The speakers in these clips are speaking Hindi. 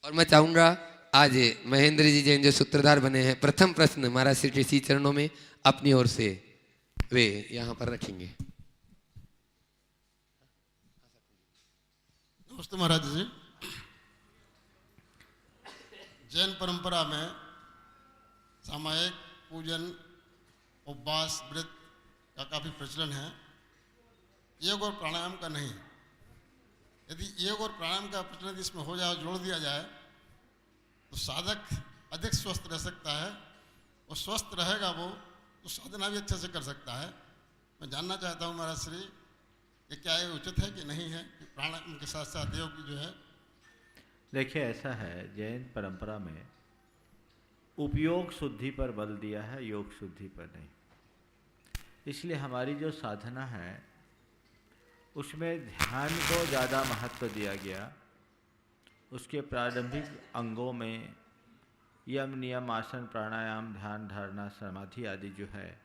और मैं चाहूंगा आज महेंद्र जी जैन जो सूत्रधार बने हैं, प्रथम प्रश्न महाराज श्री श्री चरणों में अपनी ओर से वे यहाँ पर रखेंगे। नमस्ते महाराज जी। जैन परंपरा में सामायिक पूजन उपवास व्रत का काफ़ी प्रचलन है, योग और प्राणायाम का नहीं। यदि योग और प्राणायाम का प्रचलन इसमें हो जाए, जोड़ दिया जाए, तो साधक अधिक स्वस्थ रह सकता है, और स्वस्थ रहेगा वो तो साधना भी अच्छे से कर सकता है। मैं जानना चाहता हूँ महाराज श्री कि क्या ये उचित है कि नहीं है कि प्राणायाम के साथ साथ योग जो है। देखिए, ऐसा है, जैन परंपरा में उपयोग शुद्धि पर बल दिया है, योग शुद्धि पर नहीं। इसलिए हमारी जो साधना है उसमें ध्यान को ज़्यादा महत्व दिया गया। उसके प्रारंभिक अंगों में यम नियम आसन प्राणायाम ध्यान धारणा समाधि आदि जो है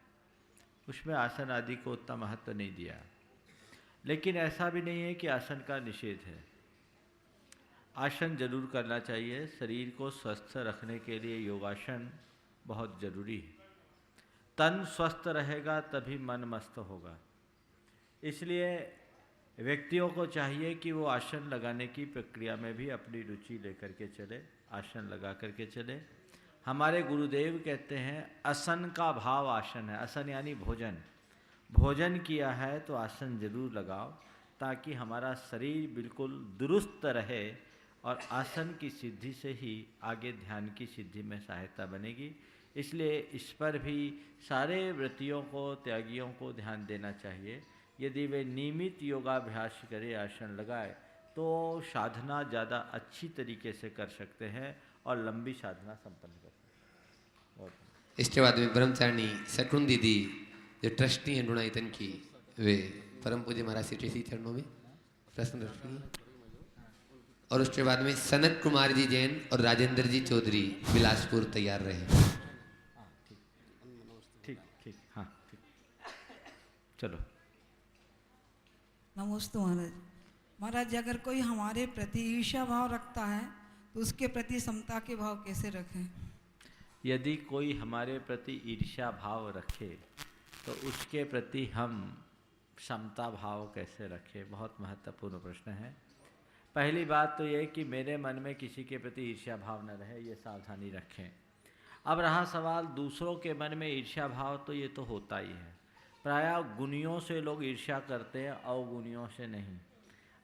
उसमें आसन आदि को उतना महत्व नहीं दिया। लेकिन ऐसा भी नहीं है कि आसन का निषेध है। आसन जरूर करना चाहिए। शरीर को स्वस्थ रखने के लिए योगासन बहुत ज़रूरी है। तन स्वस्थ रहेगा तभी मन मस्त होगा। इसलिए व्यक्तियों को चाहिए कि वो आसन लगाने की प्रक्रिया में भी अपनी रुचि लेकर के चले, आसन लगा करके चले। हमारे गुरुदेव कहते हैं आसन का भाव आसन है। आसन यानी भोजन। भोजन किया है तो आसन जरूर लगाओ, ताकि हमारा शरीर बिल्कुल दुरुस्त रहे, और आसन की सिद्धि से ही आगे ध्यान की सिद्धि में सहायता बनेगी। इसलिए इस पर भी सारे व्रतियों को, त्यागियों को ध्यान देना चाहिए। यदि वे नियमित योगाभ्यास करें, आसन लगाए, तो साधना ज़्यादा अच्छी तरीके से कर सकते हैं और लंबी साधना संपन्न कर सकते हैं। इसके बाद में ब्रह्मचारिणी शकुन दीदी जो ट्रस्टी हैं ढूंढाईतन की, वे परम पूज्य महाराज श्री श्री चरणों में प्रश्न रखेंगे। और उसके बाद में सनत कुमार जी जैन और राजेंद्र जी चौधरी बिलासपुर तैयार रहे। ठीक ठीक, हाँ ठीक, चलो। नमस्ते महाराज। महाराज, अगर कोई हमारे प्रति ईर्ष्या भाव रखता है तो उसके प्रति समता के भाव कैसे रखें? यदि कोई हमारे प्रति ईर्ष्या भाव रखे तो उसके प्रति हम समता भाव कैसे रखें? बहुत महत्वपूर्ण प्रश्न है। पहली बात तो ये कि मेरे मन में किसी के प्रति ईर्ष्या भाव न रहे, ये सावधानी रखें। अब रहा सवाल दूसरों के मन में ईर्ष्या भाव, तो ये तो होता ही है। प्रायः गुणियों से लोग ईर्ष्या करते हैं, अवगुणियों से नहीं।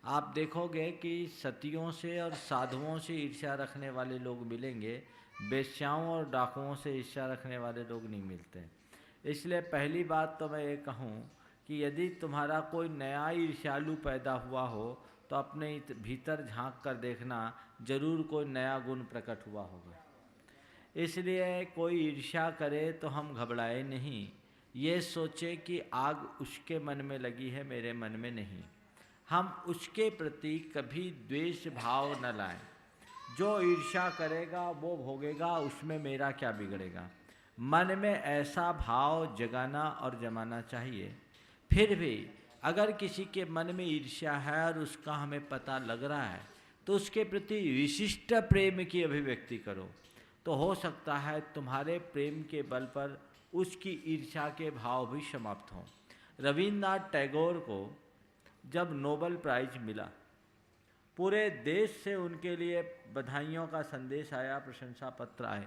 आप देखोगे कि सतियों से और साधुओं से ईर्ष्या रखने वाले लोग मिलेंगे, बेश्याओं और डाकुओं से ईर्ष्या रखने वाले लोग नहीं मिलते। इसलिए पहली बात तो मैं ये कहूँ कि यदि तुम्हारा कोई नया ईर्ष्यालु पैदा हुआ हो तो अपने भीतर झांक कर देखना, जरूर कोई नया गुण प्रकट हुआ होगा। इसलिए कोई ईर्ष्या करे तो हम घबराए नहीं, ये सोचे कि आग उसके मन में लगी है, मेरे मन में नहीं। हम उसके प्रति कभी द्वेष भाव न लाएं। जो ईर्ष्या करेगा वो भोगेगा, उसमें मेरा क्या बिगड़ेगा। मन में ऐसा भाव जगाना और जमाना चाहिए। फिर भी अगर किसी के मन में ईर्ष्या है और उसका हमें पता लग रहा है, तो उसके प्रति विशिष्ट प्रेम की अभिव्यक्ति करो, तो हो सकता है तुम्हारे प्रेम के बल पर उसकी ईर्ष्या के भाव भी समाप्त हों। रविन्द्रनाथ टैगोर को जब नोबेल प्राइज मिला, पूरे देश से उनके लिए बधाइयों का संदेश आया, प्रशंसा पत्र आए,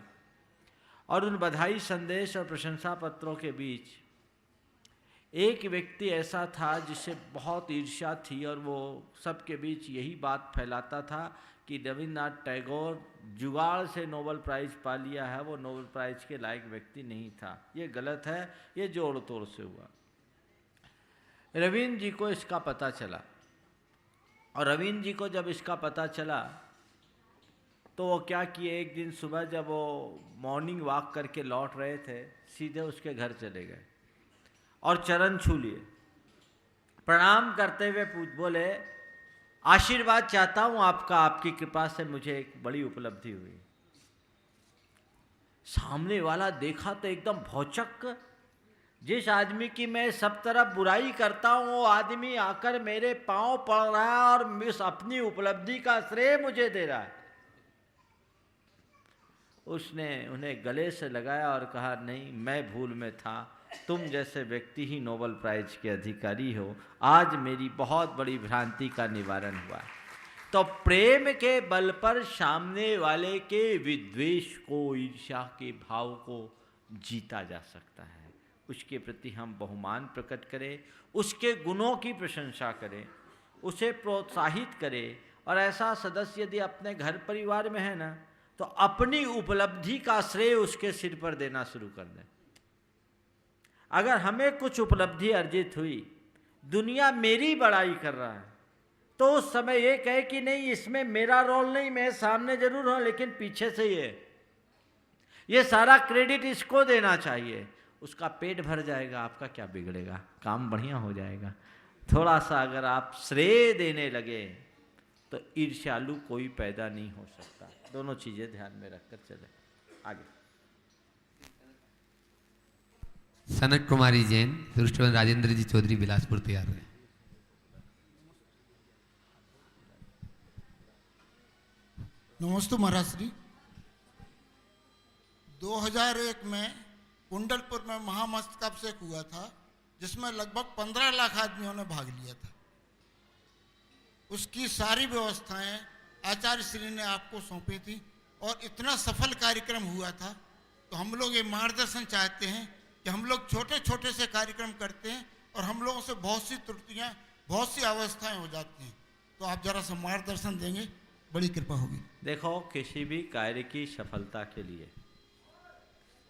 और उन बधाई संदेश और प्रशंसा पत्रों के बीच एक व्यक्ति ऐसा था जिसे बहुत ईर्ष्या थी, और वो सबके बीच यही बात फैलाता था कि रविन्द्रनाथ टैगोर जुगाड़ से नोबेल प्राइज़ पा लिया है, वो नोबेल प्राइज़ के लायक व्यक्ति नहीं था, ये गलत है, ये जोड़ तोड़ से हुआ। रविन्द्र जी को इसका पता चला, और रविन्द्र जी को जब इसका पता चला तो वो क्या किए, एक दिन सुबह जब वो मॉर्निंग वॉक करके लौट रहे थे, सीधे उसके घर चले गए और चरण छू लिए। प्रणाम करते हुए बोले, आशीर्वाद चाहता हूँ आपका, आपकी कृपा से मुझे एक बड़ी उपलब्धि हुई। सामने वाला देखा तो एकदम भौचक्क, जिस आदमी की मैं सब तरफ बुराई करता हूँ वो आदमी आकर मेरे पांव पड़ रहा है और मिस अपनी उपलब्धि का श्रेय मुझे दे रहा है। उसने उन्हें गले से लगाया और कहा, नहीं, मैं भूल में था, तुम जैसे व्यक्ति ही नोबेल प्राइज के अधिकारी हो, आज मेरी बहुत बड़ी भ्रांति का निवारण हुआ। तो प्रेम के बल पर सामने वाले के विद्वेष को, ईर्ष्या के भाव को जीता जा सकता है। उसके प्रति हम बहुमान प्रकट करें, उसके गुणों की प्रशंसा करें, उसे प्रोत्साहित करें। और ऐसा सदस्य यदि अपने घर परिवार में है ना, तो अपनी उपलब्धि का श्रेय उसके सिर पर देना शुरू कर दें। अगर हमें कुछ उपलब्धि अर्जित हुई, दुनिया मेरी बड़ाई कर रहा है, तो उस समय ये कहे कि नहीं, इसमें मेरा रोल नहीं, मैं सामने जरूर हूं लेकिन पीछे से ये सारा क्रेडिट इसको देना चाहिए। उसका पेट भर जाएगा, आपका क्या बिगड़ेगा, काम बढ़िया हो जाएगा। थोड़ा सा अगर आप श्रेय देने लगे तो ईर्ष्यालु कोई पैदा नहीं हो सकता। दोनों चीजें ध्यान में रखकर चले आगे। सनक कुमारी जैन, फिर उसके बाद राजेंद्र जी चौधरी बिलासपुर तैयार रहे। नमस्ते महाराज श्री। 2001 में कुंडलपुर में महामस्तकाभिषेक हुआ था, जिसमें लगभग 15 लाख आदमियों ने भाग लिया था। उसकी सारी व्यवस्थाएं आचार्य श्री ने आपको सौंपी थी और इतना सफल कार्यक्रम हुआ था। तो हम लोग ये मार्गदर्शन चाहते हैं कि हम लोग छोटे छोटे से कार्यक्रम करते हैं और हम लोगों से बहुत सी त्रुटियां, बहुत सी अवस्थाएं हो जाती हैं। तो आप जरा सा मार्गदर्शन देंगे, बड़ी कृपा होगी। देखो, किसी भी कार्य की सफलता के लिए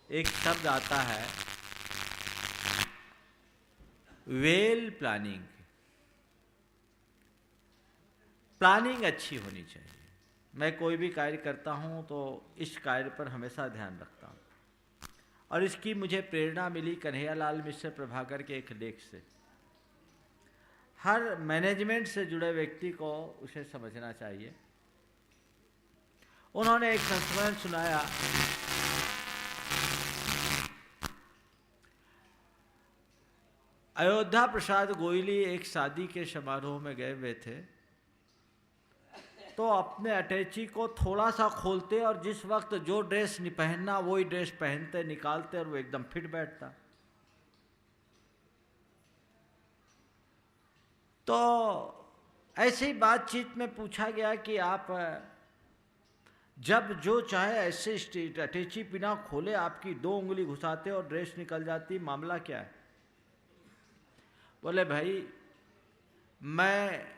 एक शब्द आता है, वेल प्लानिंग। प्लानिंग अच्छी होनी चाहिए। मैं कोई भी कार्य करता हूं तो इस कार्य पर हमेशा ध्यान रखता हूं। और इसकी मुझे प्रेरणा मिली कन्हैयालाल मिश्र प्रभाकर के एक लेख से। हर मैनेजमेंट से जुड़े व्यक्ति को उसे समझना चाहिए। उन्होंने एक संस्मरण सुनाया, अयोध्या प्रसाद गोयली एक शादी के समारोह में गए हुए थे, तो अपने अटैची को थोड़ा सा खोलते और जिस वक्त जो ड्रेस नहीं पहनना वही ड्रेस पहनते, निकालते और वो एकदम फिट बैठता। तो ऐसी बातचीत में पूछा गया कि आप जब जो चाहे ऐसे अटैची बिना खोले आपकी 2 उंगली घुसाते और ड्रेस निकल जाती, मामला क्या है? बोले, भाई मैं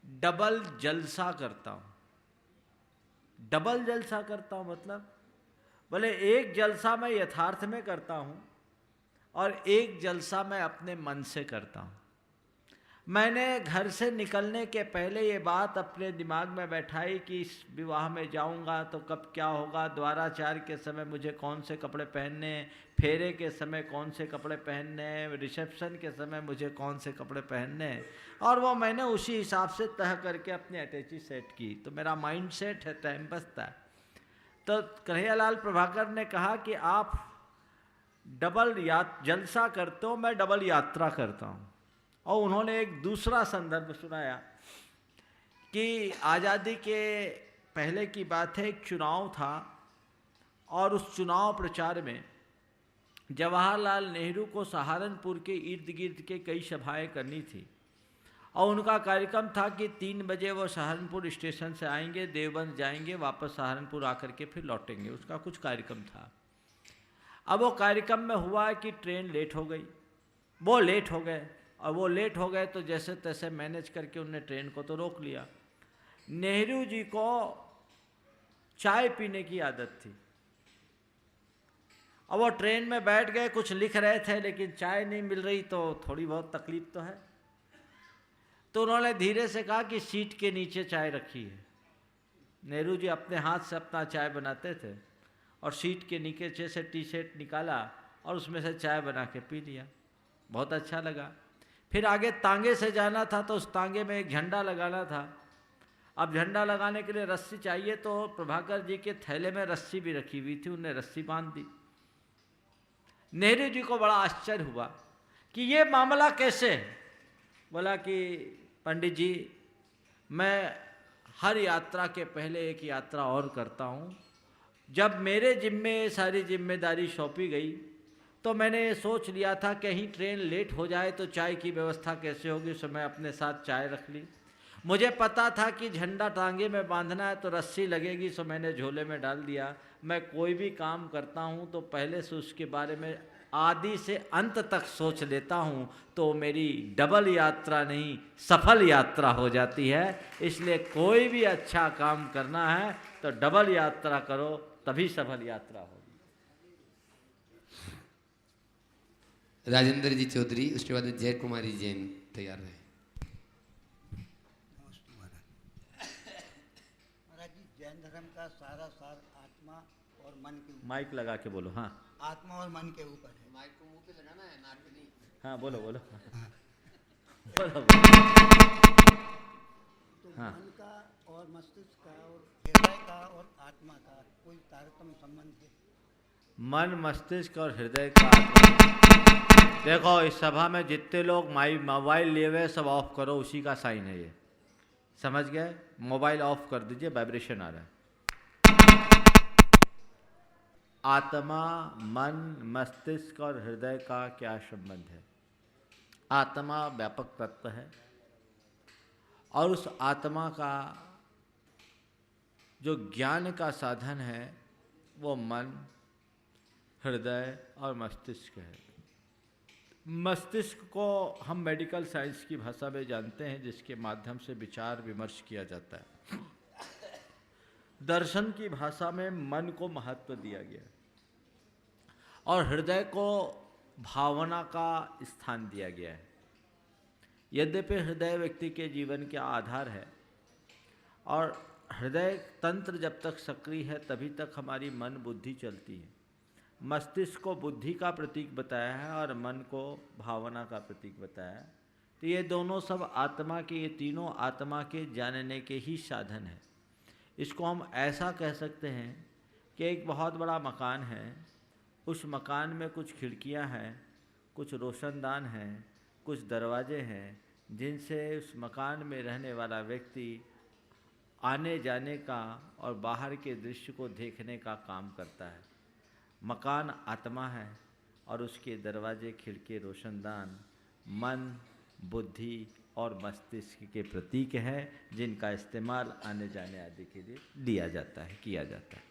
डबल जलसा करता हूं। डबल जलसा करता हूं मतलब? बोले, एक जलसा मैं यथार्थ में करता हूं और एक जलसा मैं अपने मन से करता हूं। मैंने घर से निकलने के पहले ये बात अपने दिमाग में बैठाई कि इस विवाह में जाऊंगा तो कब क्या होगा, द्वाराचार के समय मुझे कौन से कपड़े पहनने, फेरे के समय कौन से कपड़े पहनने, रिसेप्शन के समय मुझे कौन से कपड़े पहनने, और वो मैंने उसी हिसाब से तय करके अपनी अटैची सेट की। तो मेरा माइंड सेट है, टाइम बचता है। तो कन्हैयालाल प्रभाकर ने कहा कि आप डबल जलसा करते हो, मैं डबल यात्रा करता हूँ। और उन्होंने एक दूसरा संदर्भ सुनाया कि आज़ादी के पहले की बात है, एक चुनाव था और उस चुनाव प्रचार में जवाहरलाल नेहरू को सहारनपुर के इर्द गिर्द के कई सभाएं करनी थी और उनका कार्यक्रम था कि 3 बजे वो सहारनपुर स्टेशन से आएंगे, देवबंद जाएंगे, वापस सहारनपुर आकर के फिर लौटेंगे। उसका कुछ कार्यक्रम था। अब वो कार्यक्रम में हुआ कि ट्रेन लेट हो गई, वो लेट हो गए और वो लेट हो गए तो जैसे तैसे मैनेज करके उनने ट्रेन को तो रोक लिया। नेहरू जी को चाय पीने की आदत थी। अब वो ट्रेन में बैठ गए, कुछ लिख रहे थे लेकिन चाय नहीं मिल रही, तो थोड़ी बहुत तकलीफ तो है। तो उन्होंने धीरे से कहा कि सीट के नीचे चाय रखी है। नेहरू जी अपने हाथ से अपना चाय बनाते थे और सीट के नीचे से टी शर्ट निकाला और उसमें से चाय बना के पी लिया। बहुत अच्छा लगा। फिर आगे तांगे से जाना था तो उस तांगे में एक झंडा लगाना था। अब झंडा लगाने के लिए रस्सी चाहिए, तो प्रभाकर जी के थैले में रस्सी भी रखी हुई थी, उन्हें रस्सी बांध दी। नेहरू जी को बड़ा आश्चर्य हुआ कि ये मामला कैसे है। बोला कि पंडित जी, मैं हर यात्रा के पहले एक यात्रा और करता हूँ। जब मेरे जिम्मे सारी जिम्मेदारी सौंपी गई तो मैंने ये सोच लिया था कहीं ट्रेन लेट हो जाए तो चाय की व्यवस्था कैसे होगी, सो मैं अपने साथ चाय रख ली। मुझे पता था कि झंडा टांगे में बांधना है तो रस्सी लगेगी, सो मैंने झोले में डाल दिया। मैं कोई भी काम करता हूँ तो पहले से उसके बारे में आदि से अंत तक सोच लेता हूँ, तो मेरी डबल यात्रा नहीं सफल यात्रा हो जाती है। इसलिए कोई भी अच्छा काम करना है तो डबल यात्रा करो, तभी सफल यात्रा होगी। राजेंद्र जी चौधरी, उसके बाद जय कुमारी जैन तैयार है। महाराज जी, जैन धर्म का सारा सार आत्मा और मन के ऊपर, माइक लगा के बोलो। हाँ आत्मा और मन के ऊपर है। माइक को मुंह पे लगाना है, नाक पे नहीं। हाँ बोलो बोलो बोलो। तो हाँ। मन का और मस्तिष्क का और हृदय का और आत्मा का कोई तारतम्य संबंध है? मन, मस्तिष्क और हृदय का आत्मा। देखो, इस सभा में जितने लोग मोबाइल लिए हुए सब ऑफ करो, उसी का साइन है ये, समझ गए? मोबाइल ऑफ कर दीजिए, वाइब्रेशन आ रहा है। आत्मा, मन, मस्तिष्क और हृदय का क्या संबंध है? आत्मा व्यापक तत्व है और उस आत्मा का जो ज्ञान का साधन है वो मन, हृदय और मस्तिष्क है। मस्तिष्क को हम मेडिकल साइंस की भाषा में जानते हैं, जिसके माध्यम से विचार विमर्श किया जाता है। दर्शन की भाषा में मन को महत्व दिया गया और हृदय को भावना का स्थान दिया गया है। यद्यपि हृदय व्यक्ति के जीवन का आधार है और हृदय तंत्र जब तक सक्रिय है तभी तक हमारी मन बुद्धि चलती है। मस्तिष्क को बुद्धि का प्रतीक बताया है और मन को भावना का प्रतीक बताया है। तो ये दोनों सब आत्मा के, ये तीनों आत्मा के जानने के ही साधन हैं। इसको हम ऐसा कह सकते हैं कि एक बहुत बड़ा मकान है, उस मकान में कुछ खिड़कियां हैं, कुछ रोशनदान हैं, कुछ दरवाजे हैं, जिनसे उस मकान में रहने वाला व्यक्ति आने जाने का और बाहर के दृश्य को देखने का काम करता है। मकान आत्मा है और उसके दरवाजे, खिड़की, रोशनदान मन, बुद्धि और मस्तिष्क के प्रतीक हैं, जिनका इस्तेमाल आने जाने आदि के लिए किया जाता है।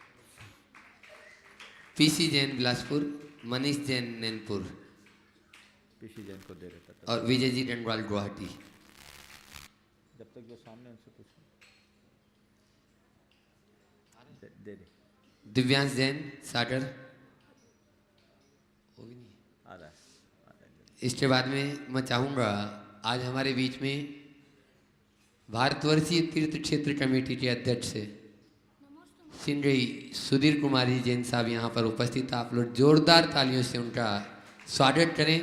पीसी जैन बिलासपुर, मनीष जैन नैनपुर पीसी जैन को दे देता था। और विजय जी डंडवाल गुवाहाटी। जब तक जो सामने उनसे पूछो दे दे। दिव्यांश जैन सागर, वो भी नहीं आ रहा है। इसके बाद में मैं चाहूँगा आज हमारे बीच में भारतवर्षीय तीर्थ क्षेत्र कमेटी के अध्यक्ष श्री सुधीर कुमारी जैन साहब यहाँ पर उपस्थित। आप लोग जोरदार तालियों से उनका स्वागत करें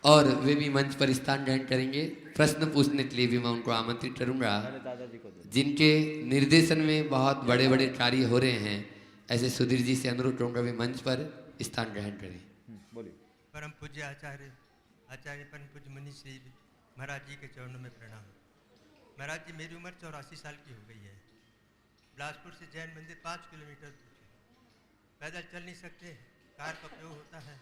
और वे भी मंच पर स्थान ग्रहण करेंगे। प्रश्न पूछने के लिए भी मैं उनको आमंत्रित करूँगा। दादाजी को दे। जिनके निर्देशन में बहुत बड़े बड़े कार्य हो रहे हैं, ऐसे सुधीर जी से अनुरोध करूँगा भी मंच पर स्थान ग्रहण करें। बोलिए। परम पूज्य आचार्य परम पूज्य मनीष जी महाराज जी के चरणों में प्रणाम। महाराज जी, मेरी उम्र 84 साल की हो गई है। बिलासपुर से जैन मंदिर 5 किलोमीटर दूर है। पैदल चल नहीं सकते, कार का उपयोग होता है।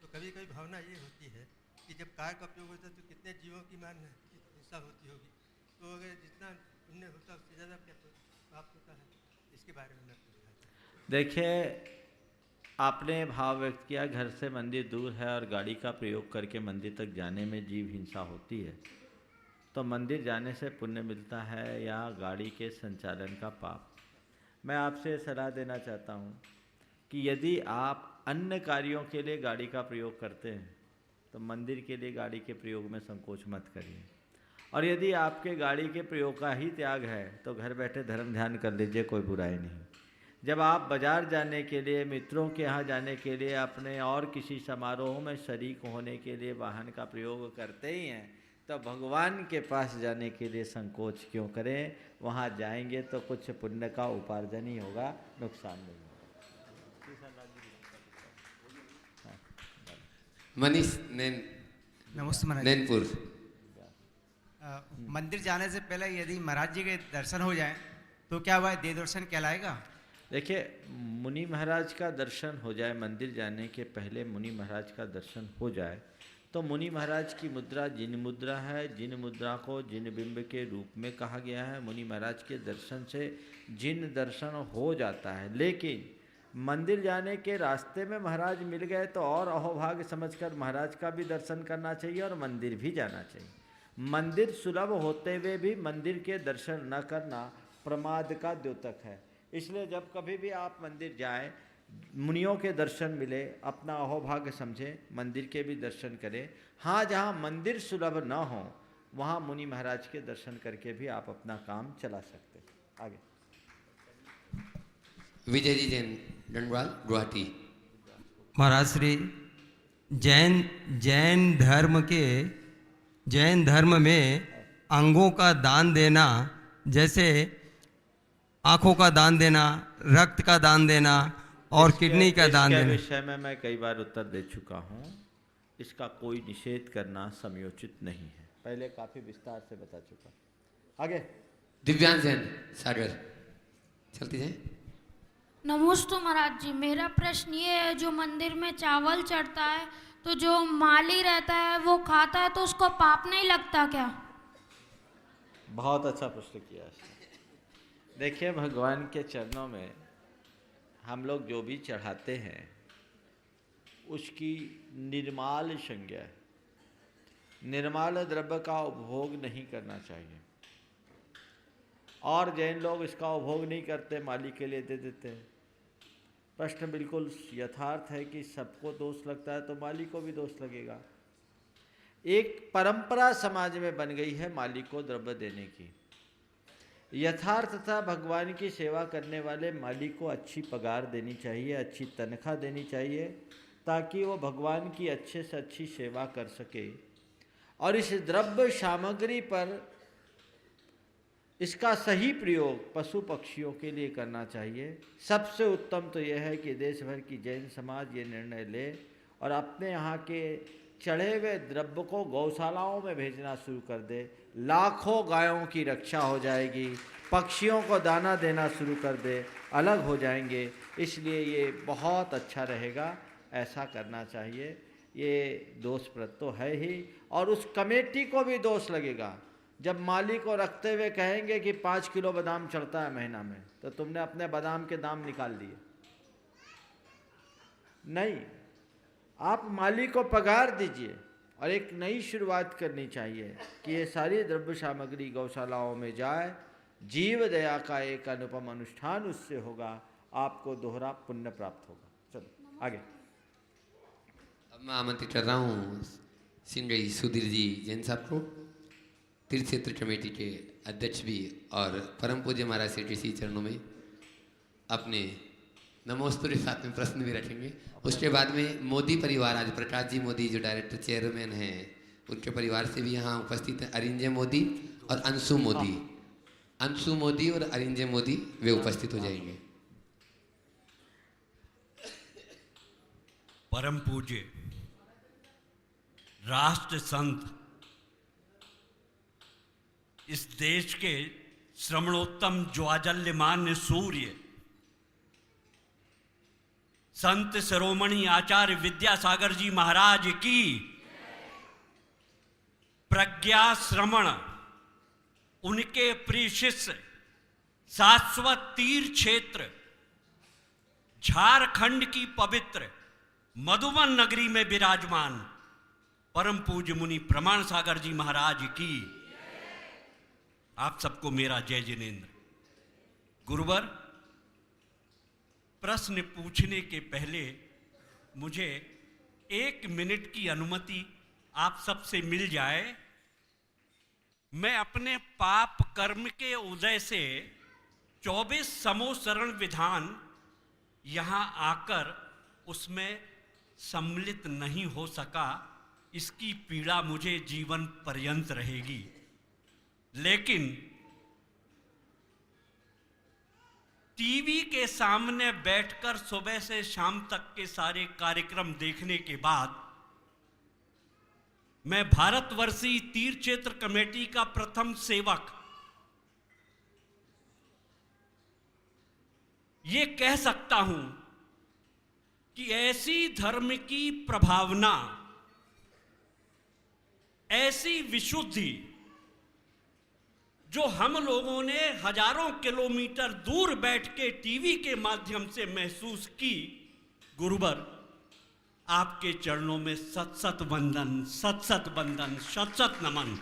तो कभी कभी भावना ये होती है कि जब कार का उपयोग होता है तो कितने जीवों की मान हिंसा होती होगी, तो अगर जितना पुण्य होता है उससे ज़्यादा क्या प्राप्त होता है, इसके बारे में मैं पूछना चाहता हूँ। देखिए, आपने भाव व्यक्त किया घर से मंदिर दूर है और गाड़ी का प्रयोग करके मंदिर तक जाने में जीव हिंसा होती है, तो मंदिर जाने से पुण्य मिलता है या गाड़ी के संचालन का पाप? मैं आपसे सलाह देना चाहता हूँ कि यदि आप अन्य कार्यों के लिए गाड़ी का प्रयोग करते हैं तो मंदिर के लिए गाड़ी के प्रयोग में संकोच मत करिए, और यदि आपके गाड़ी के प्रयोग का ही त्याग है तो घर बैठे धर्म ध्यान कर लीजिए, कोई बुराई नहीं। जब आप बाजार जाने के लिए, मित्रों के यहाँ जाने के लिए, अपने और किसी समारोह में शरीक होने के लिए वाहन का प्रयोग करते ही हैं, तो भगवान के पास जाने के लिए संकोच क्यों करें? वहाँ जाएंगे तो कुछ पुण्य का उपार्जन ही होगा, नुकसान नहीं होगा। मनीष नमस्ते महाराज। नैनपुर। मंदिर जाने से पहले यदि महाराज जी के दर्शन हो जाएं तो क्या वह देव दर्शन कहलाएगा? देखिए, मुनि महाराज का दर्शन हो जाए, मंदिर जाने के पहले मुनि महाराज का दर्शन हो जाए तो मुनि महाराज की मुद्रा जिन मुद्रा है, जिन मुद्रा को जिन बिंब के रूप में कहा गया है, मुनि महाराज के दर्शन से जिन दर्शन हो जाता है। लेकिन मंदिर जाने के रास्ते में महाराज मिल गए तो और अहोभाग्य समझकर महाराज का भी दर्शन करना चाहिए और मंदिर भी जाना चाहिए। मंदिर सुलभ होते हुए भी मंदिर के दर्शन न करना प्रमाद का द्योतक है। इसलिए जब कभी भी आप मंदिर जाएं, मुनियों के दर्शन मिले, अपना अहोभाग्य समझें, मंदिर के भी दर्शन करें। हाँ, जहाँ मंदिर सुलभ न हो वहाँ मुनि महाराज के दर्शन करके भी आप अपना काम चला सकते हैं। आगे विजय जी जैन, डंडवाल, गुवाहाटी। महाराज श्री, जैन धर्म में अंगों का दान देना, जैसे आँखों का दान देना, रक्त का दान देना और किडनी का दान देना, विषय में मैं कई बार उत्तर दे चुका हूँ। इसका कोई निषेध करना समयोचित नहीं है, पहले काफ़ी विस्तार से बता चुका। आगे दिव्यांश जैन, सागर। चलती जाए। नमस्ते महाराज जी, मेरा प्रश्न ये है, जो मंदिर में चावल चढ़ता है तो जो माली रहता है वो खाता है तो उसको पाप नहीं लगता क्या? बहुत अच्छा प्रश्न किया है। देखिए, भगवान के चरणों में हम लोग जो भी चढ़ाते हैं उसकी निर्माल संज्ञा है। निर्माल द्रव्य का उपभोग नहीं करना चाहिए और जैन लोग इसका उपभोग नहीं करते, माली के लिए दे देते हैं। प्रश्न बिल्कुल यथार्थ है कि सबको दोष लगता है तो माली को भी दोष लगेगा। एक परंपरा समाज में बन गई है माली को द्रव्य देने की। यथार्थता भगवान की सेवा करने वाले माली को अच्छी पगार देनी चाहिए, अच्छी तनख्वाह देनी चाहिए, ताकि वो भगवान की अच्छे से अच्छी सेवा कर सके। और इस द्रव्य सामग्री पर इसका सही प्रयोग पशु पक्षियों के लिए करना चाहिए। सबसे उत्तम तो यह है कि देश भर की जैन समाज ये निर्णय ले और अपने यहाँ के चढ़े हुए द्रव्य को गौशालाओं में भेजना शुरू कर दे। लाखों गायों की रक्षा हो जाएगी, पक्षियों को दाना देना शुरू कर दे, अलग हो जाएंगे। इसलिए ये बहुत अच्छा रहेगा, ऐसा करना चाहिए। ये दोषप्रद तो है ही, और उस कमेटी को भी दोष लगेगा जब माली को रखते हुए कहेंगे कि 5 किलो बादाम चढ़ता है महीना में, तो तुमने अपने बादाम के दाम निकाल दिए। नहीं, आप माली को पगार दीजिए और एक नई शुरुआत करनी चाहिए कि ये सारी द्रव्य सामग्री गौशालाओं में जाए। जीव दया का एक अनुपम अनुष्ठान उससे होगा, आपको दोहरा पुण्य प्राप्त होगा। चलो आगे। अब मैं आमंत्रित कर रहा हूँ सिंगई सुधीर जी जैन साहब को, तीर्थ क्षेत्र कमेटी के अध्यक्ष भी और परम पूज्य महाराज श्री श्री चरणों में अपने नमोस्तुति के साथ में प्रश्न भी रखेंगे। उसके बाद में मोदी परिवार, आज प्रकाश जी मोदी जो डायरेक्टर चेयरमैन हैं, उनके परिवार से भी यहाँ उपस्थित हैं अरिंजय मोदी और अंशु मोदी। अंशु मोदी और अरिंजय मोदी वे उपस्थित हो जाएंगे। परम पूज्य राष्ट्र संत, इस देश के श्रवणोत्तम ज्वाजल्यमान्य सूर्य संत शिरोमणि आचार्य विद्यासागर जी महाराज की प्रज्ञा श्रवण, उनके प्रिय शिष्य शाश्वत तीर्थ क्षेत्र झारखंड की पवित्र मधुबन नगरी में विराजमान परम पूज्य मुनि प्रमाण सागर जी महाराज की आप सबको मेरा जय जिनेन्द्र। गुरुवर, प्रश्न पूछने के पहले मुझे 1 मिनट की अनुमति आप सबसे मिल जाए। मैं अपने पाप कर्म के उदय से 24 समोसरण विधान यहाँ आकर उसमें सम्मिलित नहीं हो सका, इसकी पीड़ा मुझे जीवन पर्यंत रहेगी। लेकिन टीवी के सामने बैठकर सुबह से शाम तक के सारे कार्यक्रम देखने के बाद मैं भारतवर्षीय तीर्थ क्षेत्र कमेटी का प्रथम सेवक ये कह सकता हूं कि ऐसी धर्म की प्रभावना, ऐसी विशुद्धि जो हम लोगों ने हजारों किलोमीटर दूर बैठ के टीवी के माध्यम से महसूस की, गुरुवर आपके चरणों में सत सत वंदन, सत सत वंदन, सत सत नमन।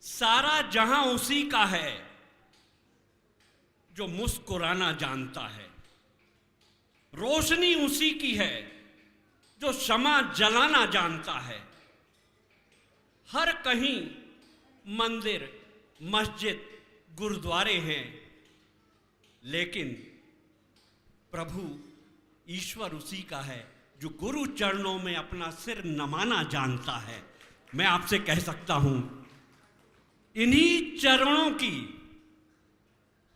सारा जहां उसी का है जो मुस्कुराना जानता है, रोशनी उसी की है जो शमा जलाना जानता है। हर कहीं मंदिर, मस्जिद, गुरुद्वारे हैं, लेकिन प्रभु ईश्वर उसी का है जो गुरु चरणों में अपना सिर नमाना जानता है। मैं आपसे कह सकता हूं, इन्हीं चरणों की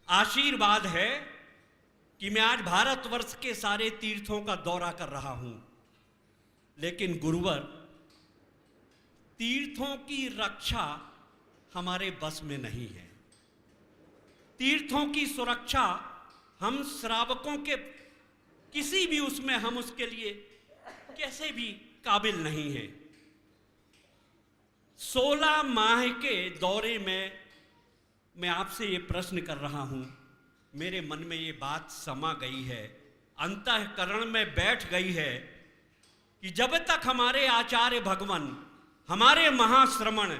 आशीर्वाद है कि मैं आज भारतवर्ष के सारे तीर्थों का दौरा कर रहा हूं। लेकिन गुरुवर, तीर्थों की रक्षा हमारे बस में नहीं है। तीर्थों की सुरक्षा हम श्रावकों के किसी भी उसमें हम उसके लिए कैसे भी काबिल नहीं है। 16 माह के दौरे में मैं आपसे ये प्रश्न कर रहा हूं, मेरे मन में ये बात समा गई है, अंतःकरण में बैठ गई है कि जब तक हमारे आचार्य भगवान, हमारे महाश्रमण,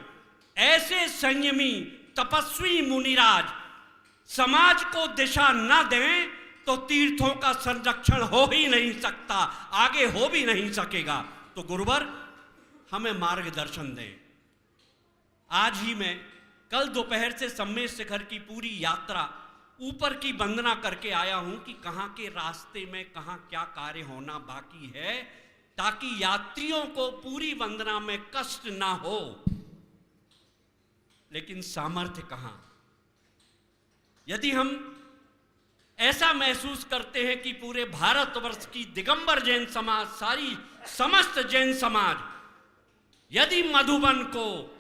ऐसे संयमी तपस्वी मुनिराज समाज को दिशा न दें तो तीर्थों का संरक्षण हो ही नहीं सकता, आगे हो भी नहीं सकेगा। तो गुरुवर हमें मार्गदर्शन दें। आज ही मैं कल दोपहर से सम्मेद शिखर की पूरी यात्रा ऊपर की वंदना करके आया हूं कि कहां के रास्ते में कहां क्या कार्य होना बाकी है, ताकि यात्रियों को पूरी वंदना में कष्ट ना हो। लेकिन सामर्थ्य कहां? यदि हम ऐसा महसूस करते हैं कि पूरे भारतवर्ष की दिगंबर जैन समाज, सारी समस्त जैन समाज, यदि मधुबन को,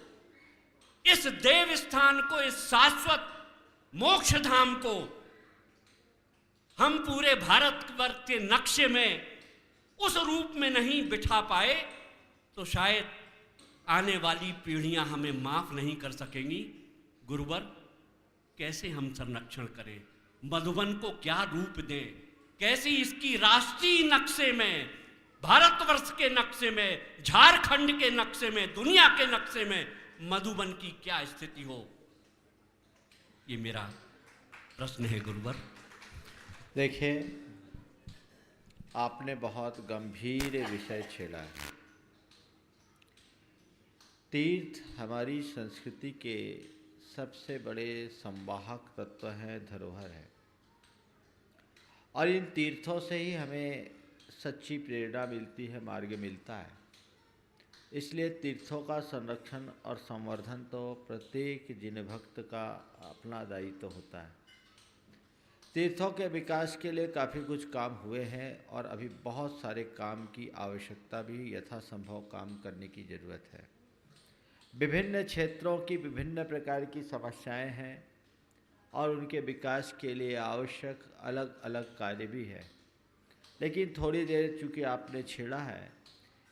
इस देव स्थान को, इस शाश्वत मोक्ष धाम को हम पूरे भारतवर्ष के नक्शे में उस रूप में नहीं बिठा पाए, तो शायद आने वाली पीढ़ियां हमें माफ नहीं कर सकेंगी। गुरुवर, कैसे हम संरक्षण करें? मधुबन को क्या रूप दें? कैसी इसकी राष्ट्रीय नक्शे में, भारतवर्ष के नक्शे में, झारखंड के नक्शे में, दुनिया के नक्शे में मधुबन की क्या स्थिति हो? ये मेरा प्रश्न है गुरुवर। देखिए, आपने बहुत गंभीर विषय छेड़ा है। तीर्थ हमारी संस्कृति के सबसे बड़े संवाहक तत्व हैं, धरोहर है, और इन तीर्थों से ही हमें सच्ची प्रेरणा मिलती है, मार्ग मिलता है। इसलिए तीर्थों का संरक्षण और संवर्धन तो प्रत्येक जिन भक्त का अपना दायित्व होता है। तीर्थों के विकास के लिए काफ़ी कुछ काम हुए हैं और अभी बहुत सारे काम की आवश्यकता भी, यथासंभव काम करने की ज़रूरत है। विभिन्न क्षेत्रों की विभिन्न प्रकार की समस्याएं हैं और उनके विकास के लिए आवश्यक अलग अलग कार्य भी है। लेकिन थोड़ी देर चूँकि आपने छेड़ा है,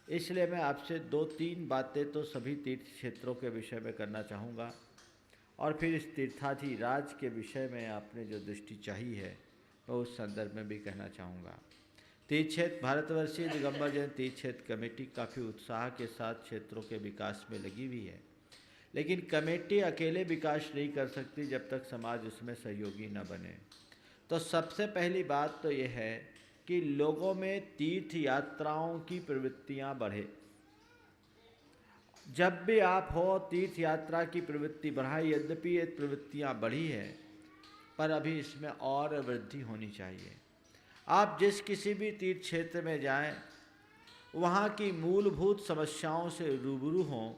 इसलिए मैं आपसे 2-3 बातें तो सभी तीर्थ क्षेत्रों के विषय में करना चाहूँगा, और फिर इस तीर्थाधिराज के विषय में आपने जो दृष्टि चाहिए है मैं उस संदर्भ में भी कहना चाहूँगा। तीर्थ क्षेत्र भारतवर्षीय दिगंबर जैन तीर्थ क्षेत्र कमेटी काफ़ी उत्साह के साथ क्षेत्रों के विकास में लगी हुई है, लेकिन कमेटी अकेले विकास नहीं कर सकती जब तक समाज उसमें सहयोगी न बने। तो सबसे पहली बात तो ये है कि लोगों में तीर्थ यात्राओं की प्रवृत्तियाँ बढ़े। जब भी आप हो, तीर्थ यात्रा की प्रवृत्ति बढ़ाए। यद्यपि ये प्रवृत्तियाँ बढ़ी है, पर अभी इसमें और वृद्धि होनी चाहिए। आप जिस किसी भी तीर्थ क्षेत्र में जाएं, वहाँ की मूलभूत समस्याओं से रूबरू हों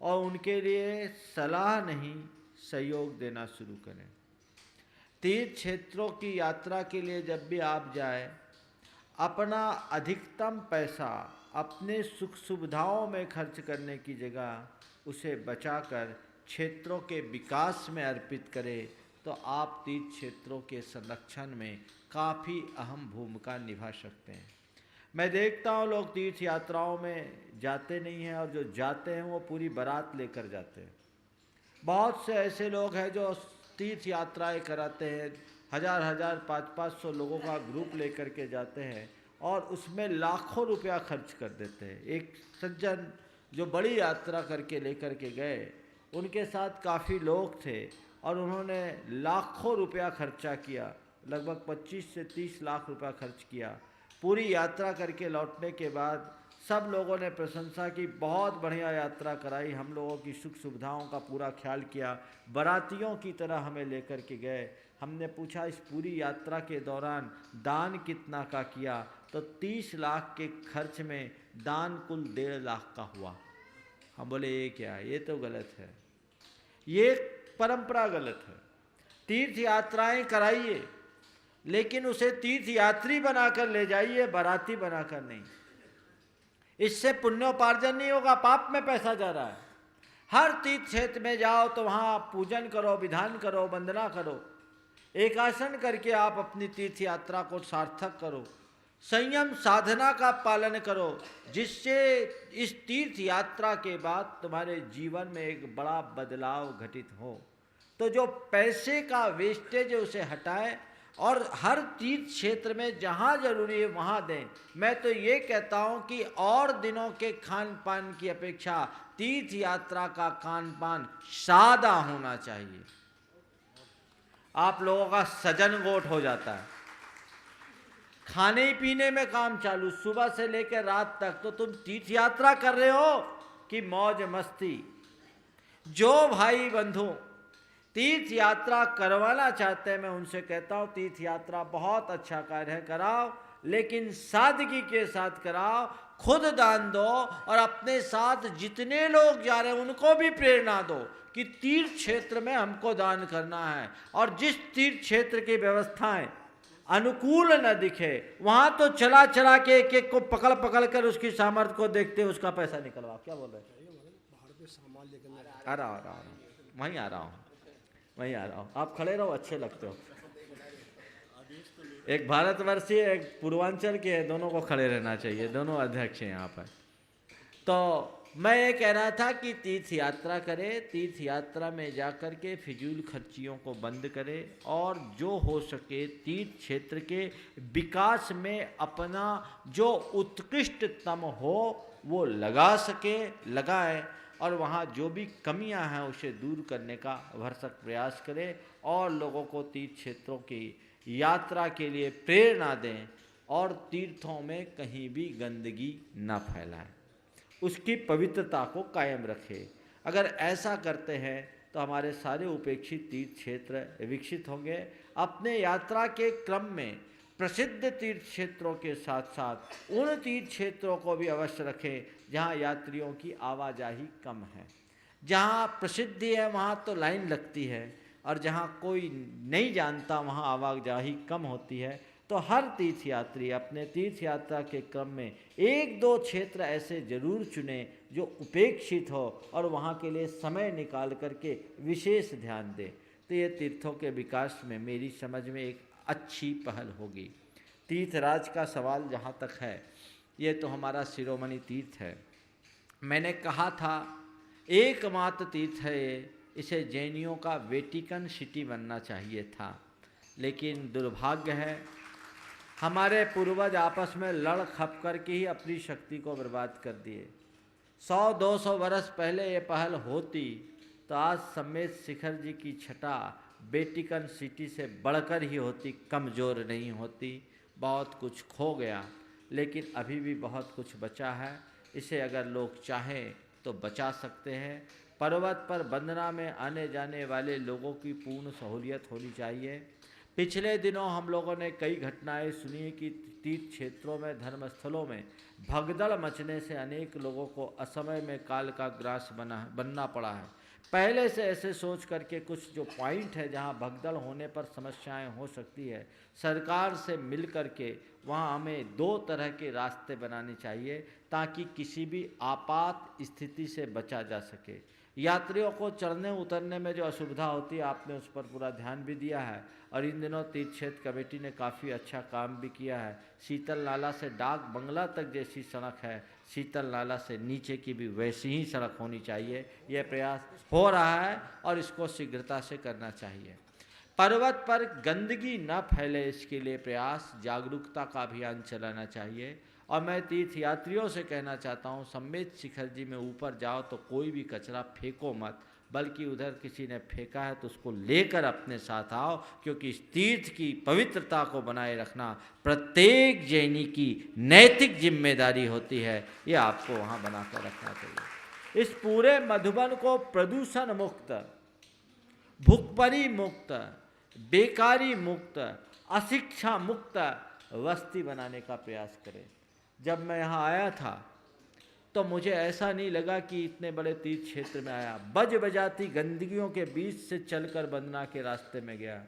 और उनके लिए सलाह नहीं, सहयोग देना शुरू करें। तीर्थ क्षेत्रों की यात्रा के लिए जब भी आप जाएं, अपना अधिकतम पैसा अपने सुख सुविधाओं में खर्च करने की जगह उसे बचाकर क्षेत्रों के विकास में अर्पित करें, तो तो आप तीर्थ क्षेत्रों के संरक्षण में काफ़ी अहम भूमिका निभा सकते हैं। मैं देखता हूँ लोग तीर्थ यात्राओं में जाते नहीं हैं, और जो जाते हैं वो पूरी बारात लेकर जाते हैं। बहुत से ऐसे लोग हैं जो तीर्थ यात्राएं कराते हैं, हज़ार हज़ार 500 लोगों का ग्रुप लेकर के जाते हैं और उसमें लाखों रुपया खर्च कर देते हैं। एक सज्जन जो बड़ी यात्रा करके लेकर के गए, उनके साथ काफ़ी लोग थे और उन्होंने लाखों रुपया खर्चा किया, लगभग 25 से 30 लाख रुपया खर्च किया। पूरी यात्रा करके लौटने के बाद सब लोगों ने प्रशंसा की, बहुत बढ़िया यात्रा कराई, हम लोगों की सुख सुविधाओं का पूरा ख्याल किया, बारातियों की तरह हमें लेकर के गए। हमने पूछा इस पूरी यात्रा के दौरान दान कितना का किया, तो 30 लाख के खर्च में दान कुल 1.5 लाख का हुआ। हम बोले ये क्या है, ये तो गलत है, ये परंपरा गलत है। तीर्थ यात्राएं कराइए, लेकिन उसे तीर्थ यात्री बनाकर ले जाइए, बाराती बनाकर नहीं। इससे पुण्योपार्जन नहीं होगा, पाप में पैसा जा रहा है। हर तीर्थ क्षेत्र में जाओ तो वहाँ पूजन करो, विधान करो, वंदना करो, एकासन करके आप अपनी तीर्थ यात्रा को सार्थक करो, संयम साधना का पालन करो, जिससे इस तीर्थ यात्रा के बाद तुम्हारे जीवन में एक बड़ा बदलाव घटित हो। तो जो पैसे का वेस्टेज है उसे हटाएं और हर तीर्थ क्षेत्र में जहाँ जरूरी है वहाँ दें। मैं तो ये कहता हूँ कि और दिनों के खान पान की अपेक्षा तीर्थ यात्रा का खान पान सादा होना चाहिए। आप लोगों का सजन गोट हो जाता है, खाने पीने में काम चालू, सुबह से लेकर रात तक। तो तुम तीर्थ यात्रा कर रहे हो कि मौज मस्ती? जो भाई बंधु तीर्थ यात्रा करवाना चाहते हैं, मैं उनसे कहता हूँ तीर्थ यात्रा बहुत अच्छा कार्य है, कराओ, लेकिन सादगी के साथ कराओ, खुद दान दो और अपने साथ जितने लोग जा रहे हैं उनको भी प्रेरणा दो कि तीर्थ क्षेत्र में हमको दान करना है। और जिस तीर्थ क्षेत्र की व्यवस्थाएं अनुकूल न दिखे वहाँ तो चला चला के एक एक को पकड़ पकड़ कर उसकी सामर्थ्य को देखते उसका पैसा निकलवा। क्या बोल रहे हैं? आ रहा वहीं आ रहा हूँ, आप खड़े रहो, अच्छे लगते हो। एक भारतवर्षीय एक पूर्वांचल के, दोनों को खड़े रहना चाहिए, दोनों अध्यक्ष हैं यहाँ पर। तो मैं ये कह रहा था कि तीर्थ यात्रा करें, तीर्थ यात्रा में जाकर के फिजूल खर्चियों को बंद करें और जो हो सके तीर्थ क्षेत्र के विकास में अपना जो उत्कृष्टतम हो वो लगा सके, लगाएं और वहाँ जो भी कमियां हैं उसे दूर करने का भरसक प्रयास करें और लोगों को तीर्थ क्षेत्रों की यात्रा के लिए प्रेरणा दें और तीर्थों में कहीं भी गंदगी न फैलाएं, उसकी पवित्रता को कायम रखें। अगर ऐसा करते हैं तो हमारे सारे उपेक्षित तीर्थ क्षेत्र विकसित होंगे। अपने यात्रा के क्रम में प्रसिद्ध तीर्थ क्षेत्रों के साथ साथ उन तीर्थ क्षेत्रों को भी अवश्य रखें जहाँ यात्रियों की आवाजाही कम है। जहाँ प्रसिद्धि है वहाँ तो लाइन लगती है और जहाँ कोई नहीं जानता वहाँ आवाजाही कम होती है। तो हर तीर्थ यात्री अपने तीर्थ यात्रा के क्रम में 1-2 क्षेत्र ऐसे जरूर चुने जो उपेक्षित हो और वहाँ के लिए समय निकाल करके विशेष ध्यान दे। तो ये तीर्थों के विकास में मेरी समझ में एक अच्छी पहल होगी। तीर्थराज का सवाल जहाँ तक है, ये तो हमारा शिरोमणि तीर्थ है। मैंने कहा था एकमात्र तीर्थ है ये, इसे जैनियों का वेटिकन सिटी बनना चाहिए था, लेकिन दुर्भाग्य है हमारे पूर्वज आपस में लड़ खप करके ही अपनी शक्ति को बर्बाद कर दिए। 100-200 वर्ष पहले ये पहल होती तो आज समेत शिखर जी की छटा वेटिकन सिटी से बढ़कर ही होती, कमज़ोर नहीं होती। बहुत कुछ खो गया लेकिन अभी भी बहुत कुछ बचा है, इसे अगर लोग चाहें तो बचा सकते हैं। पर्वत पर वंदना में आने जाने वाले लोगों की पूर्ण सहूलियत होनी चाहिए। पिछले दिनों हम लोगों ने कई घटनाएं सुनी कि तीर्थ क्षेत्रों में, धर्मस्थलों में भगदड़ मचने से अनेक लोगों को असमय में काल का ग्रास बनना पड़ा है। पहले से ऐसे सोच करके कुछ जो पॉइंट है जहां भगदड़ होने पर समस्याएं हो सकती है, सरकार से मिल करके वहां हमें 2 तरह के रास्ते बनाने चाहिए ताकि किसी भी आपात स्थिति से बचा जा सके। यात्रियों को चढ़ने उतरने में जो असुविधा होती है, आपने उस पर पूरा ध्यान भी दिया है। और इन दिनों तीर्थ क्षेत्र कमेटी ने काफ़ी अच्छा काम भी किया है। शीतल नाला से डाक बंगला तक जैसी सड़क है, शीतल नाला से नीचे की भी वैसी ही सड़क होनी चाहिए। यह प्रयास हो रहा है और इसको शीघ्रता से करना चाहिए। पर्वत पर गंदगी न फैले, इसके लिए प्रयास, जागरूकता का अभियान चलाना चाहिए। और मैं तीर्थ यात्रियों से कहना चाहता हूँ, सम्मेत शिखर जी में ऊपर जाओ तो कोई भी कचरा फेंको मत, बल्कि उधर किसी ने फेंका है तो उसको लेकर अपने साथ आओ, क्योंकि इस तीर्थ की पवित्रता को बनाए रखना प्रत्येक जैनी की नैतिक जिम्मेदारी होती है। ये आपको वहाँ बनाकर रखना चाहिए। इस पूरे मधुबन को प्रदूषण मुक्त, भुखमरी मुक्त, बेकारी मुक्त, अशिक्षा मुक्त बस्ती बनाने का प्रयास करें। जब मैं यहाँ आया था तो मुझे ऐसा नहीं लगा कि इतने बड़े तीर्थ क्षेत्र में आया। बज बजाती गंदगियों के बीच से चलकर वंदना के रास्ते में गया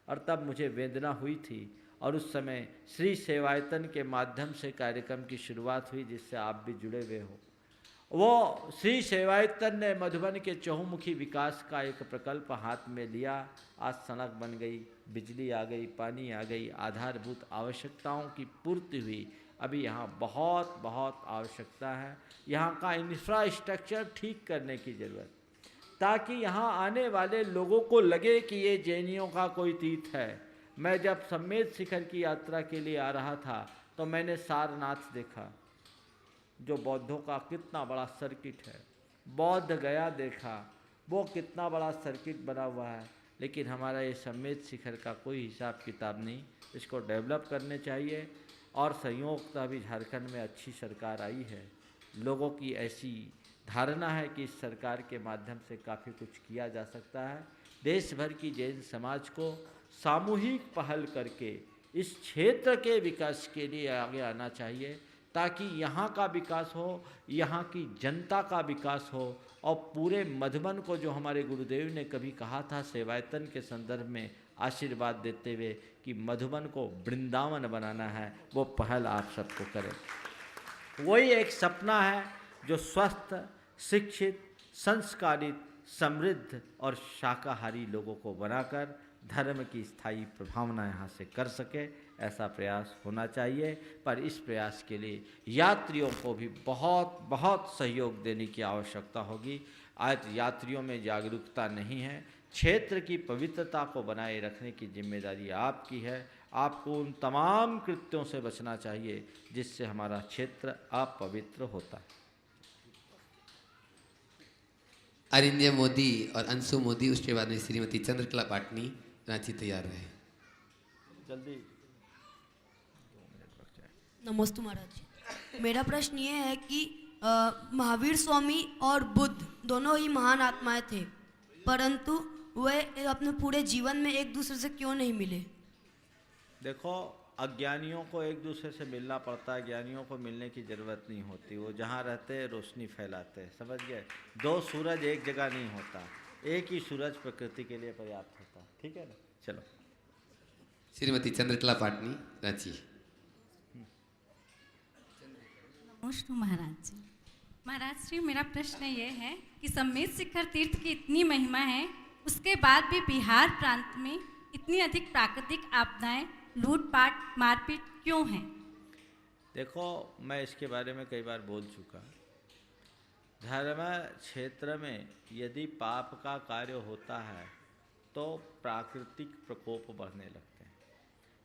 और तब मुझे वेदना हुई थी। और उस समय श्री सेवायतन के माध्यम से कार्यक्रम की शुरुआत हुई, जिससे आप भी जुड़े हुए हो। वो श्री सेवायतन ने मधुबन के चहुमुखी विकास का एक प्रकल्प हाथ में लिया। आज सड़क बन गई, बिजली आ गई, पानी आ गई, आधारभूत आवश्यकताओं की पूर्ति हुई। अभी यहाँ बहुत बहुत आवश्यकता है। यहाँ का इंफ्रास्ट्रक्चर ठीक करने की ज़रूरत, ताकि यहाँ आने वाले लोगों को लगे कि ये जैनियों का कोई तीर्थ है। मैं जब सम्मेत शिखर की यात्रा के लिए आ रहा था तो मैंने सारनाथ देखा, जो बौद्धों का कितना बड़ा सर्किट है। बौद्ध गया देखा, वो कितना बड़ा सर्किट बना हुआ है। लेकिन हमारा ये सम्मेत शिखर का कोई हिसाब किताब नहीं। इसको डेवलप करने चाहिए। और संयोग अभी झारखंड में अच्छी सरकार आई है, लोगों की ऐसी धारणा है कि इस सरकार के माध्यम से काफ़ी कुछ किया जा सकता है। देश भर की जैन समाज को सामूहिक पहल करके इस क्षेत्र के विकास के लिए आगे आना चाहिए, ताकि यहाँ का विकास हो, यहाँ की जनता का विकास हो। और पूरे मधुबन को, जो हमारे गुरुदेव ने कभी कहा था सेवायतन के संदर्भ में आशीर्वाद देते हुए कि मधुबन को वृंदावन बनाना है, वो पहल आप सबको करें। वही एक सपना है जो स्वस्थ, शिक्षित, संस्कारित, समृद्ध और शाकाहारी लोगों को बनाकर धर्म की स्थायी प्रभावना यहाँ से कर सके, ऐसा प्रयास होना चाहिए। पर इस प्रयास के लिए यात्रियों को भी बहुत बहुत सहयोग देने की आवश्यकता होगी। आज यात्रियों में जागरूकता नहीं है। क्षेत्र की पवित्रता को बनाए रखने की जिम्मेदारी आपकी है। आपको उन तमाम कृत्यों से बचना चाहिए जिससे हमारा क्षेत्र अपवित्र होता है। अरिंद्य मोदी और अंशु मोदी, उसके बाद में श्रीमती चंद्रकला पाटनी, रांची तैयार रहे। जल्दी। नमस्ते महाराज जी। मेरा प्रश्न ये है कि महावीर स्वामी और बुद्ध दोनों ही महान आत्माएं थे, परंतु वे अपने पूरे जीवन में एक दूसरे से क्यों नहीं मिले? देखो, अज्ञानियों को एक दूसरे से मिलना पड़ता है, ज्ञानियों को मिलने की ज़रूरत नहीं होती। वो जहाँ रहते हैं रोशनी फैलाते हैं, समझ गए। दो सूरज एक जगह नहीं होता, एक ही सूरज प्रकृति के लिए पर्याप्त होता है। ठीक है ना, चलो। श्रीमती चंद्रकला पाटनी, रांची। नमस्ते महाराज जी। महाराज जी, मेरा प्रश्न ये है कि सम्मेत शिखर तीर्थ की इतनी महिमा है, उसके बाद भी बिहार प्रांत में इतनी अधिक प्राकृतिक आपदाएं, लूटपाट, मारपीट क्यों हैं? देखो, मैं इसके बारे में कई बार बोल चुका। धर्म क्षेत्र में यदि पाप का कार्य होता है तो प्राकृतिक प्रकोप बढ़ने लगते हैं।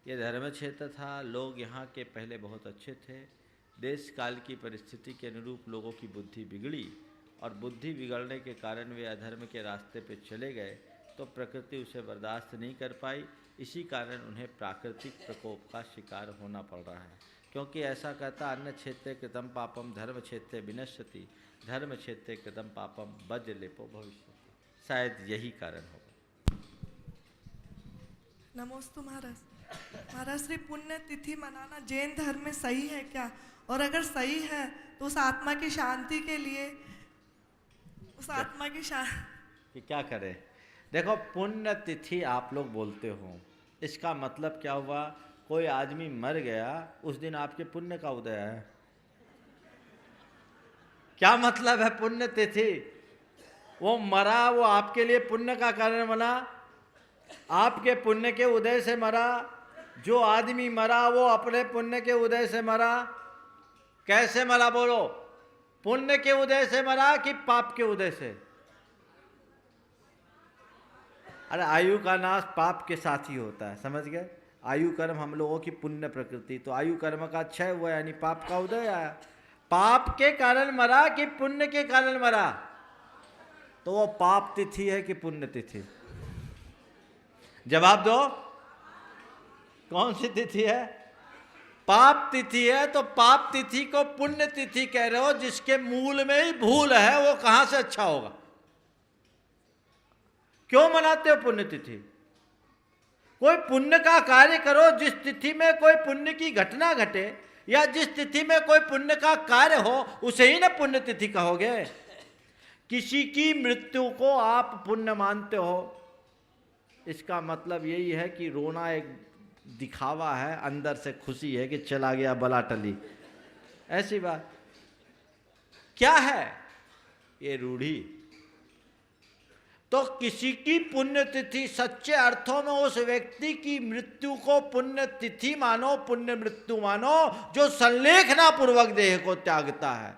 ये धर्म क्षेत्र था, लोग यहाँ के पहले बहुत अच्छे थे। देश काल की परिस्थिति के अनुरूप लोगों की बुद्धि बिगड़ी और बुद्धि बिगड़ने के कारण वे अधर्म के रास्ते पे चले गए, तो प्रकृति उसे बर्दाश्त नहीं कर पाई। इसी कारण उन्हें प्राकृतिक प्रकोप का शिकार होना पड़ रहा है। क्योंकि ऐसा कहता, अन्न क्षेत्रे कृतम पापम धर्म क्षेत्रे विनश्यति, धर्म क्षेत्रे कृतम पापम वज्रलेपो भविष्यति। शायद यही कारण होगा। नमोस्तु महाराज। महाराज, श्री पुण्य तिथि मनाना जैन धर्म में सही है क्या? और अगर सही है तो उस आत्मा की शांति के लिए, उस आत्मा की कि क्या करें? देखो, पुण्य तिथि आप लोग बोलते हो, इसका मतलब क्या हुआ? कोई आदमी मर गया, उस दिन आपके पुण्य का उदय है। क्या मतलब है पुण्य तिथि? वो मरा, वो आपके लिए पुण्य का कारण बना, आपके पुण्य के उदय से मरा। जो आदमी मरा वो अपने पुण्य के उदय से मरा। कैसे मरा बोलो? पुण्य के उदय से मरा कि पाप के उदय से? अरे आयु का नाश पाप के साथ ही होता है, समझ गए? आयु कर्म हम लोगों की पुण्य प्रकृति, तो आयु कर्म का क्षय हुआ यानी पाप का उदय आया। पाप के कारण मरा कि पुण्य के कारण मरा? तो वो पाप तिथि है कि पुण्य तिथि? जवाब दो, कौन सी तिथि है? पाप तिथि है। तो पाप तिथि को पुण्य तिथि कह रहे हो, जिसके मूल में ही भूल है, वो कहां से अच्छा होगा? क्यों मनाते हो पुण्य तिथि? कोई पुण्य का कार्य करो, जिस तिथि में कोई पुण्य की घटना घटे या जिस तिथि में कोई पुण्य का कार्य हो, उसे ही ना पुण्य तिथि कहोगे। किसी की मृत्यु को आप पुण्य मानते हो, इसका मतलब यही है कि रोना एक दिखावा है, अंदर से खुशी है कि चला गया बला टली, ऐसी बात। क्या है ये रूढ़ी? तो किसी की पुण्यतिथि सच्चे अर्थों में उस व्यक्ति की मृत्यु को पुण्यतिथि मानो, पुण्य मृत्यु मानो, जो संलेखना पूर्वक देह को त्यागता है,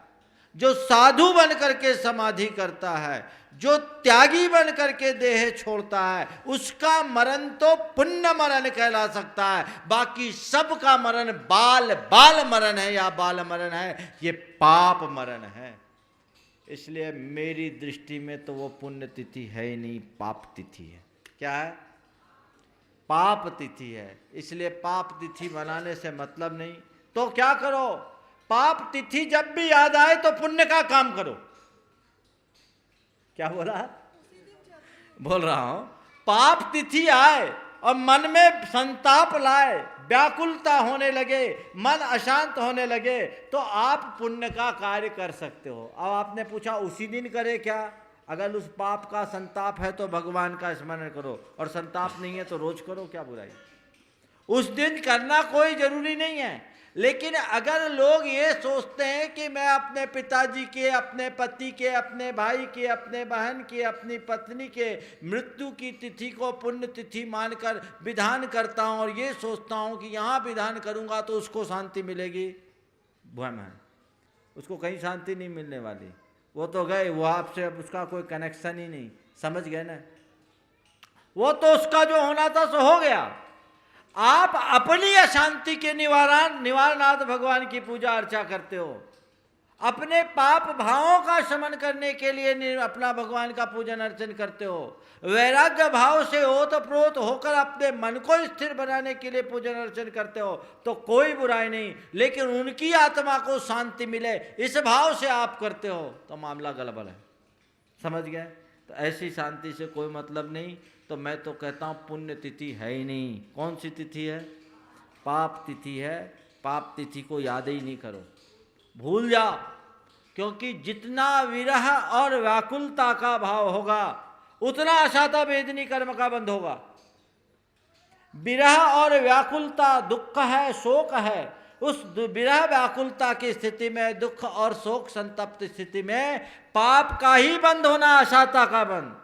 जो साधु बन करके समाधि करता है, जो त्यागी बन करके देह छोड़ता है, उसका मरण तो पुण्य मरण कहला सकता है। बाकी सबका मरण बाल बाल मरण है या बाल मरण है, ये पाप मरण है। इसलिए मेरी दृष्टि में तो वो पुण्य तिथि है ही नहीं, पाप तिथि है। क्या है? पाप तिथि है। इसलिए पाप तिथि मनाने से मतलब नहीं। तो क्या करो? पाप तिथि जब भी याद आए तो पुण्य का काम करो। क्या बोला? बोल रहा हूं, पाप तिथि आए और मन में संताप लाए, व्याकुलता होने लगे, मन अशांत होने लगे, तो आप पुण्य का कार्य कर सकते हो। अब आपने पूछा उसी दिन करे क्या? अगर उस पाप का संताप है तो भगवान का स्मरण करो, और संताप नहीं है तो रोज करो, क्या बुराई? उस दिन करना कोई जरूरी नहीं है। लेकिन अगर लोग ये सोचते हैं कि मैं अपने पिताजी के, अपने पति के, अपने भाई के, अपने बहन के, अपनी पत्नी के मृत्यु की तिथि को पुण्य तिथि मानकर विधान करता हूँ और ये सोचता हूँ कि यहाँ विधान करूँगा तो उसको शांति मिलेगी, भ्रम है। उसको कहीं शांति नहीं मिलने वाली। वो तो गए, वो आपसे अब उसका कोई कनेक्शन ही नहीं, समझ गए ना? वो तो उसका जो होना था सो हो गया। आप अपनी अशांति के निवारणार्थ भगवान की पूजा अर्चा करते हो, अपने पाप भावों का शमन करने के लिए अपना भगवान का पूजन अर्चन करते हो, वैराग्य भाव से ओतप्रोत होकर अपने मन को स्थिर बनाने के लिए पूजन अर्चन करते हो, तो कोई बुराई नहीं। लेकिन उनकी आत्मा को शांति मिले इस भाव से आप करते हो तो मामला गड़बड़ है, समझ गए? तो ऐसी शांति से कोई मतलब नहीं। तो मैं तो कहता हूँ पुण्य तिथि है ही नहीं। कौन सी तिथि है? पाप तिथि है। पाप तिथि को याद ही नहीं करो, भूल जाओ। क्योंकि जितना विरह और व्याकुलता का भाव होगा उतना अशाता वेदनी कर्म का बंध होगा। विरह और व्याकुलता दुख है, शोक है। उस विरह व्याकुलता की स्थिति में, दुख और शोक संतप्त स्थिति में पाप का ही बंध होना, अशाता का बंध।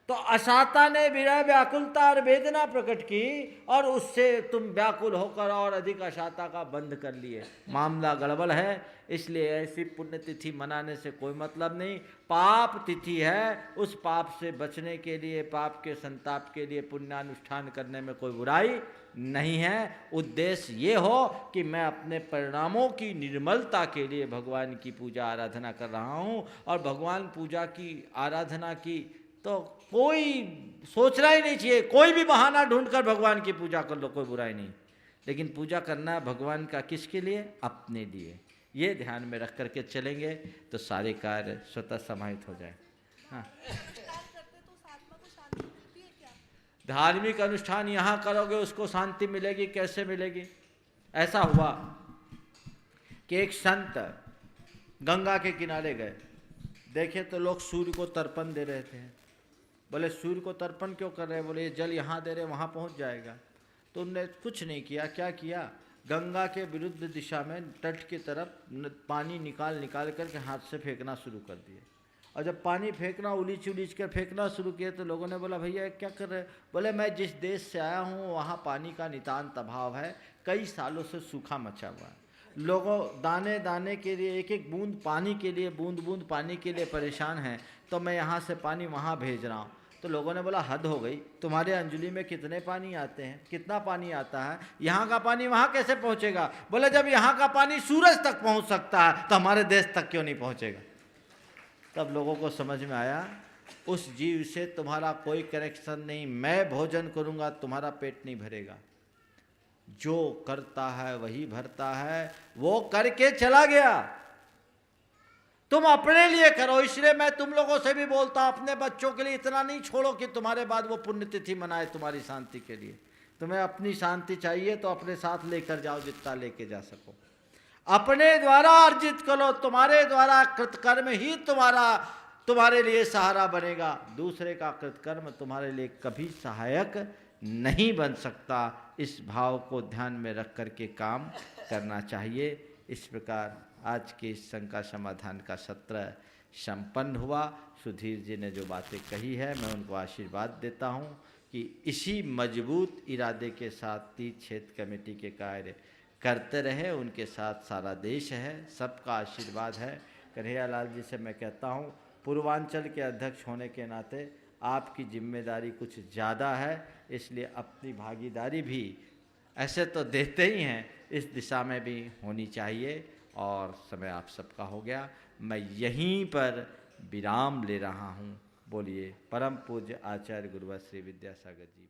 तो अशाता ने विरह व्याकुलता और वेदना प्रकट की और उससे तुम व्याकुल होकर और अधिक अशाता का बंध कर लिए, मामला गड़बड़ है। इसलिए ऐसी पुण्यतिथि मनाने से कोई मतलब नहीं। पाप तिथि है, उस पाप से बचने के लिए, पाप के संताप के लिए पुण्यानुष्ठान करने में कोई बुराई नहीं है। उद्देश्य ये हो कि मैं अपने परिणामों की निर्मलता के लिए भगवान की पूजा आराधना कर रहा हूँ, और भगवान पूजा की आराधना की तो कोई सोचना ही नहीं चाहिए। कोई भी बहाना ढूंढकर भगवान की पूजा कर लो, कोई बुराई नहीं। लेकिन पूजा करना है भगवान का किसके लिए? अपने लिए। ये ध्यान में रख करके चलेंगे तो सारे कार्य स्वतः समाहित हो जाए। हाँ, धार्मिक अनुष्ठान यहाँ करोगे उसको शांति मिलेगी, कैसे मिलेगी? ऐसा हुआ कि एक संत गंगा के किनारे गए, देखे तो लोग सूर्य को तर्पण दे रहे थे। बोले सूर्य को तर्पण क्यों कर रहे हैं? बोले ये जल यहाँ दे रहे, वहाँ पहुँच जाएगा। तो उनने कुछ नहीं किया। क्या किया? गंगा के विरुद्ध दिशा में तट की तरफ पानी निकाल करके हाथ से फेंकना शुरू कर दिए। और जब पानी फेंकना उलीच उलीच कर फेंकना शुरू किया तो लोगों ने बोला भैया क्या कर रहे? बोले मैं जिस देश से आया हूँ वहाँ पानी का नितांत अभाव है, कई सालों से सूखा मचा हुआ है, लोगों दाने दाने के लिए एक एक बूंद पानी के लिए बूंद बूंद पानी के लिए परेशान हैं, तो मैं यहाँ से पानी वहाँ भेज रहा हूँ। तो लोगों ने बोला हद हो गई, तुम्हारे अंजलि में कितने पानी आते हैं, कितना पानी आता है, यहाँ का पानी वहाँ कैसे पहुँचेगा? बोले जब यहाँ का पानी सूरज तक पहुँच सकता है तो हमारे देश तक क्यों नहीं पहुँचेगा? तब लोगों को समझ में आया उस जीव से तुम्हारा कोई कनेक्शन नहीं, मैं भोजन करूँगा तुम्हारा पेट नहीं भरेगा। जो करता है वही भरता है, वो करके चला गया। तुम अपने लिए करो, इसलिए मैं तुम लोगों से भी बोलता हूं अपने बच्चों के लिए इतना नहीं छोड़ो कि तुम्हारे बाद वो पुण्यतिथि मनाए तुम्हारी शांति के लिए। तुम्हें अपनी शांति चाहिए तो अपने साथ लेकर जाओ, जितना लेके जा सको अपने द्वारा अर्जित करो। तुम्हारे द्वारा कृतकर्म ही तुम्हारे लिए सहारा बनेगा, दूसरे का कृतकर्म तुम्हारे लिए कभी सहायक नहीं बन सकता। इस भाव को ध्यान में रख करके काम करना चाहिए। इस प्रकार आज के इस शंका समाधान का सत्र संपन्न हुआ। सुधीर जी ने जो बातें कही है मैं उनको आशीर्वाद देता हूं कि इसी मजबूत इरादे के साथ तीर्थ क्षेत्र कमेटी के कार्य करते रहे। उनके साथ सारा देश है, सबका आशीर्वाद है। कन्हैयालाल जी से मैं कहता हूं पूर्वांचल के अध्यक्ष होने के नाते आपकी जिम्मेदारी कुछ ज़्यादा है, इसलिए अपनी भागीदारी भी ऐसे तो देते ही हैं, इस दिशा में भी होनी चाहिए। और समय आप सबका हो गया, मैं यहीं पर विराम ले रहा हूँ। बोलिए परम पूज्य आचार्य गुरुवर श्री विद्यासागर जी।